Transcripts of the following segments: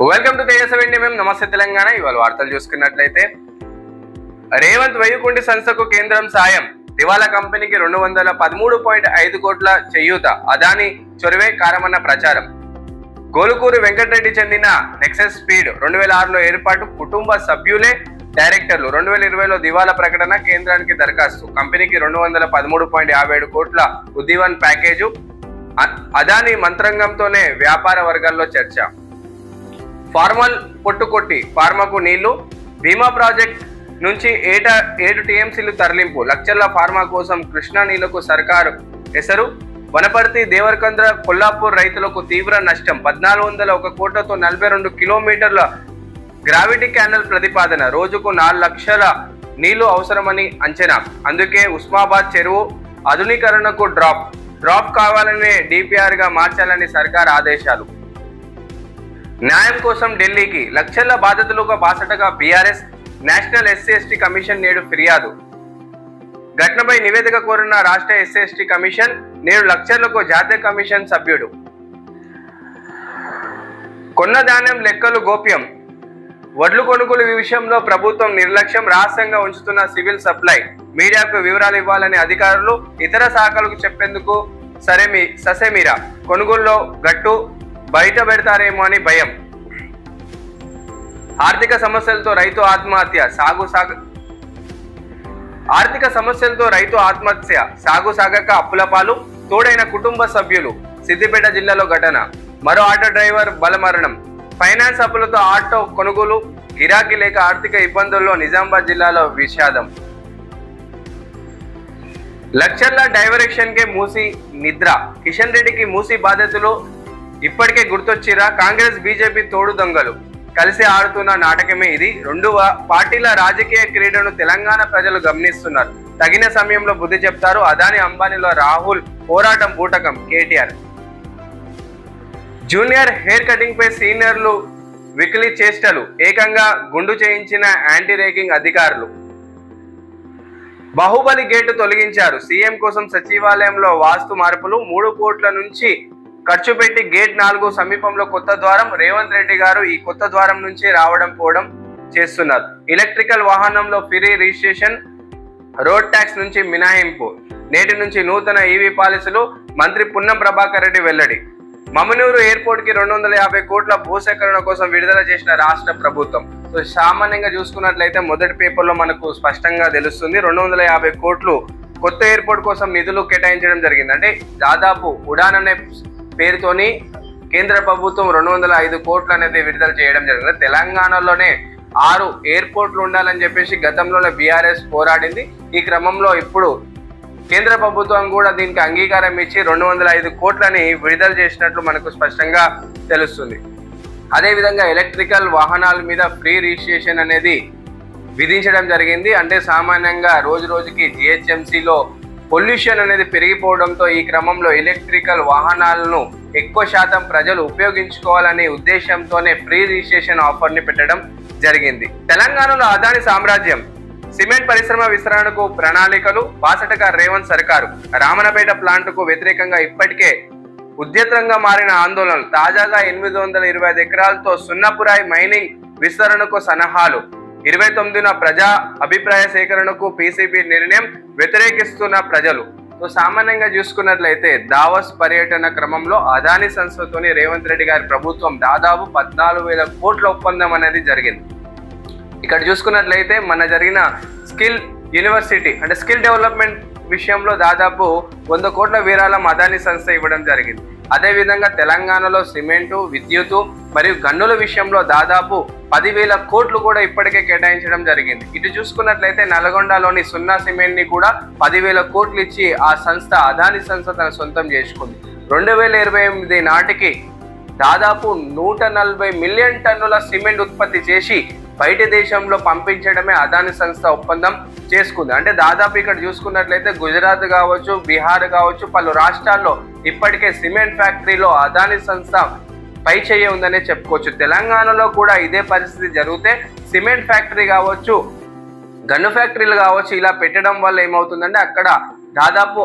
Welcome to తేజ7 నమస్తే తెలంగాణ. ఇవాళ వార్తలు చూసుకున్నట్లయితే రేవంత్ వెయ్యకుంటి సంస్థకు కేంద్రం సాయం, దివాలా కంపెనీకి 213.5 కోట్ల చేయూత, అదాని చొరవే కారమన్న ప్రచారం. గోలుకూరు వెంకటరెడ్డి చెందిన నెక్సస్ స్పీడ్ 2006లో ఏర్పాటు, కుటుంబ సభ్యులే డైరెక్టర్లు. 2020లో దివాలా ప్రకటన, కేంద్రానికి దరఖాస్తు. కంపెనీకి 213.57 కోట్ల ఉద్దీవన్ ప్యాకేజు. అదాని మంత్రంగంతోనే వ్యాపార వర్గాల్లో చర్చ. ఫార్మల్ పొట్టుకొట్టి ఫార్మాకు నీళ్లు, భీమా ప్రాజెక్ట్ నుంచి 7 టీఎంసీలు తరలింపు. లక్షల ఫార్మా కోసం కృష్ణా నీళ్లకు సర్కారు ఎసరు. వనపర్తి, దేవరకంద్ర, కొల్లాపూర్ రైతులకు తీవ్ర నష్టం. 1401 కోట్లతో 42 కిలోమీటర్ల గ్రావిటీ క్యానల్ ప్రతిపాదన. రోజుకు 4 లక్షల నీళ్లు అవసరమని అంచనా. అందుకే ఉస్మాబాద్ చెరువు ఆధునీకరణకు డ్రాప్ కావాలనే డిపిఆర్ గా మార్చాలని సర్కార్ ఆదేశాలు. న్యాయం కోసం ఢిల్లీకి, లక్షల బాధితులుగా బాసటగా బీఆర్ఎస్. నేషనల్ ఎస్సీ/ఎస్టీ కమిషన్ నేడు ఫిర్యాదు. ఘటనపై నివేదిక కోరిన రాష్ట్ర ఎస్సీ/ఎస్టీ కమిషన్ నేడు లక్షలకు జాతీయ కమిషన్ సభ్యుడు. కొన్న ధాన్యం లెక్కలు గోప్యం. వడ్లు కొనుగోలు విషయంలో ప్రభుత్వం నిర్లక్ష్యం, రహస్యంగా ఉంచుతున్న సివిల్ సప్లై. మీడియాకు వివరాలు ఇవ్వాలని అధికారులు, ఇతర శాఖలకు చెప్పేందుకు ససేమిరా. కొనుగోలులో గట్టు బయట పెడతారేమో అని భయం. ఆర్థిక సమస్యలతో రైతు ఆత్మహత్య, సాగు సాగక అప్పుల పాలు, తోడైన కుటుంబ సభ్యులు. సిద్దిపేట జిల్లాలో ఘటన, మరో ఆటో డ్రైవర్ బలమరణం. ఫైనాన్స్ అప్పులతో ఆటో కొనుగోలు, గిరాకీ లేక ఆర్థిక ఇబ్బందుల్లో నిజామాబాద్ జిల్లాలో విషాదం. లక్షల డైవరెక్షన్ కే మూసి నిద్ర. కిషన్ రెడ్డికి మూసి బాధితులు ఇప్పటికే గుర్తొచ్చిరా? కాంగ్రెస్ బీజేపీ తోడు దొంగలు కలిసి ఆడుతున్న నాటకమే ఇది. 2 పార్టీల రాజకీయ క్రీడను తెలంగాణ ప్రజలు గమనిస్తున్నారు. తగిన సమయంలో బుద్ధి చెప్తారు. అదాని అంబానీలో రాహుల్ పోరాటం బూటకం. కేటీఆర్ జూనియర్ హెయిర్ కటింగ్ పై సీనియర్లు వికిలి చేష్టలు. ఏకంగా గుండు చేయించిన యాంటీ రేకింగ్ అధికారులు. బాహుబలి గేటు తొలగించారు. సీఎం కోసం సచివాలయంలో వాస్తు మార్పులు. 3 కోట్ల నుంచి ఖర్చు పెట్టి గేట్ 4 సమీపంలో కొత్త ద్వారం. రేవంత్ రెడ్డి గారు ఈ కొత్త ద్వారం నుంచి రావడం పోవడం చేస్తున్నారు. ఎలక్ట్రికల్ వాహనంలో ఫ్రీ రిజిస్ట్రేషన్, రోడ్ ట్యాక్స్ నుంచి మినహాయింపు. నేటి నుంచి నూతన ఈవీ పాలసీలు. మంత్రి పున్నం ప్రభాకర్ రెడ్డి వెల్లడి. మమనూరు ఎయిర్పోర్ట్ కి 250 కోట్ల భూసేకరణ కోసం విడుదల చేసిన రాష్ట్ర ప్రభుత్వం. సో సామాన్యంగా చూసుకున్నట్లయితే మొదటి పేపర్లో మనకు స్పష్టంగా తెలుస్తుంది. 250 కోట్లు కొత్త ఎయిర్పోర్ట్ కోసం నిధులు కేటాయించడం జరిగింది. అంటే దాదాపు ఉడాన్ అనే పేరుతోని కేంద్ర ప్రభుత్వం 205 కోట్లు అనేది విడుదల చేయడం జరిగింది. తెలంగాణలోనే 6 ఎయిర్పోర్ట్లు ఉండాలని చెప్పేసి గతంలోనే బీఆర్ఎస్ పోరాడింది. ఈ క్రమంలో ఇప్పుడు కేంద్ర ప్రభుత్వం కూడా దీనికి అంగీకారం ఇచ్చి 205 కోట్లని విడుదల చేసినట్లు మనకు స్పష్టంగా తెలుస్తుంది. అదేవిధంగా ఎలక్ట్రికల్ వాహనాల మీద ఫ్రీ రిజిస్ట్రేషన్ అనేది విధించడం జరిగింది. అంటే సామాన్యంగా రోజు రోజుకి జిహెచ్ఎంసీలో పొల్యూషన్ అనేది పెరిగిపోవడంతో ఈ క్రమంలో ఎలక్ట్రికల్ వాహనాలను ఎక్కువ శాతం ప్రజలు ఉపయోగించుకోవాలనే ఉద్దేశంతోనే ఫ్రీ రిజిస్ట్రేషన్ ఆఫర్ ని పెట్టడం జరిగింది. తెలంగాణలో అదాని సామ్రాజ్యం. సిమెంట్ పరిశ్రమ విస్తరణకు ప్రణాళికలు. బాసటగా రేవంత్ సర్కారు. రామన్నపేట ప్లాంట్కు వ్యతిరేకంగా ఇప్పటికే ఉద్యత్రంగా మారిన ఆందోళనలు. తాజాగా 825 ఎకరాలతో సున్నపురాయి మైనింగ్ విస్తరణకు సన్నాహాలు. 29న ప్రజా అభిప్రాయ సేకరణకు పీసీబీ నిర్ణయం. వ్యతిరేకిస్తున్న ప్రజలు. సో సామాన్యంగా చూసుకున్నట్లయితే దావోస్ పర్యటన క్రమంలో అదాని సంస్థతోని రేవంత్ రెడ్డి గారి ప్రభుత్వం దాదాపు 14,000 కోట్ల ఒప్పందం అనేది జరిగింది. ఇక్కడ చూసుకున్నట్లయితే మన జరిగిన స్కిల్ యూనివర్సిటీ అంటే స్కిల్ డెవలప్మెంట్ విషయంలో దాదాపు 100 కోట్ల విరాళం అదాని సంస్థ ఇవ్వడం జరిగింది. అదేవిధంగా తెలంగాణలో సిమెంటు, విద్యుత్ మరియు గన్నుల విషయంలో దాదాపు 10,000 కోట్లు కూడా ఇప్పటికే కేటాయించడం జరిగింది. ఇటు చూసుకున్నట్లయితే నల్గొండలోని సున్నా సిమెంట్ ని కూడా 10,000 కోట్లు ఇచ్చి ఆ సంస్థ అదాని సంస్థ తన సొంతం చేసుకుంది. 2028 నాటికి దాదాపు 140 మిలియన్ టన్నుల సిమెంట్ ఉత్పత్తి చేసి బయట దేశంలో పంపించడమే అదాని సంస్థ ఒప్పందం చేసుకుంది. అంటే దాదాపు ఇక్కడ చూసుకున్నట్లయితే గుజరాత్ కావచ్చు, బీహార్ కావచ్చు, పలు రాష్ట్రాల్లో ఇప్పటికే సిమెంట్ ఫ్యాక్టరీలో అదాని సంస్థ పై చేయి ఉందనే చెప్పుకోవచ్చు. తెలంగాణలో కూడా ఇదే పరిస్థితి జరిగితే సిమెంట్ ఫ్యాక్టరీ కావచ్చు, గన్ను ఫ్యాక్టరీలు కావచ్చు, ఇలా పెట్టడం వల్ల ఏమవుతుందంటే అక్కడ దాదాపు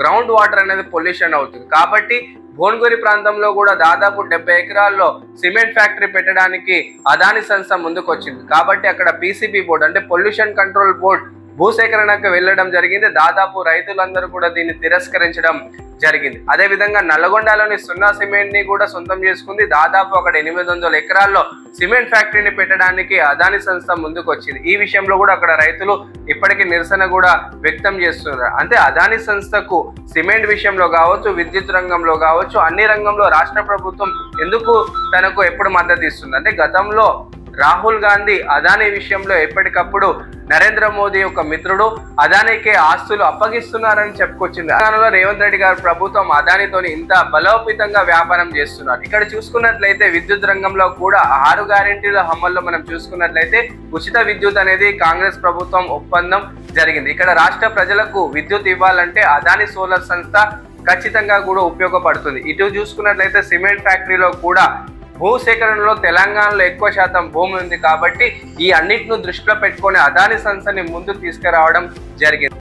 గ్రౌండ్ వాటర్ అనేది పొల్యూషన్ అవుతుంది. కాబట్టి భువనగిరి ప్రాంతంలో కూడా దాదాపు 70 ఎకరాల్లో సిమెంట్ ఫ్యాక్టరీ పెట్టడానికి అదాని సంస్థ ముందుకు వచ్చింది. కాబట్టి అక్కడ పీసీబీ బోర్డు అంటే పొల్యూషన్ కంట్రోల్ బోర్డు భూసేకరణకు వెళ్ళడం జరిగింది. దాదాపు రైతులందరూ కూడా దీన్ని తిరస్కరించడం జరిగింది. అదే విధంగా నల్గొండలోని సున్నా సిమెంట్ ని కూడా సొంతం చేసుకుంది. దాదాపు అక్కడ 800 ఎకరాల్లో సిమెంట్ ఫ్యాక్టరీని పెట్టడానికి అదాని సంస్థ ముందుకు వచ్చింది. ఈ విషయంలో కూడా అక్కడ రైతులు ఇప్పటికీ నిరసన కూడా వ్యక్తం చేస్తున్నారు. అంటే అదాని సంస్థకు సిమెంట్ విషయంలో కావచ్చు, విద్యుత్ రంగంలో కావచ్చు, అన్ని రంగంలో రాష్ట్ర ప్రభుత్వం ఎందుకు తనకు ఎప్పుడు మద్దతు ఇస్తుంది అంటే గతంలో రాహుల్ గాంధీ అదానీ విషయంలో ఎప్పటికప్పుడు నరేంద్ర మోదీ యొక్క మిత్రుడు అదానీకే ఆస్తులు అప్పగిస్తున్నారని చెప్పుకొచ్చింది. తెలంగాణలో రేవంత్ రెడ్డి గారు ప్రభుత్వం అదానీతోని ఇంత బలోపేతంగా వ్యాపారం చేస్తున్నారు. ఇక్కడ చూసుకున్నట్లయితే విద్యుత్ రంగంలో కూడా 6 గ్యారెంటీల అమల్లో మనం చూసుకున్నట్లయితే ఉచిత విద్యుత్ అనేది కాంగ్రెస్ ప్రభుత్వం ఒప్పందం జరిగింది. ఇక్కడ రాష్ట్ర ప్రజలకు విద్యుత్ ఇవ్వాలంటే అదానీ సోలార్ సంస్థ ఖచ్చితంగా కూడా ఉపయోగపడుతుంది. ఇటు చూసుకున్నట్లయితే సిమెంట్ ఫ్యాక్టరీలో కూడా భూసేకరణలో తెలంగాణలో ఎక్కువ శాతం భూమి ఉంది కాబట్టి ఈ అన్నిటిని దృష్టిలో పెట్టుకొని అదాని సంస్థని ముందుకు తీసుకురావడం జరిగింది.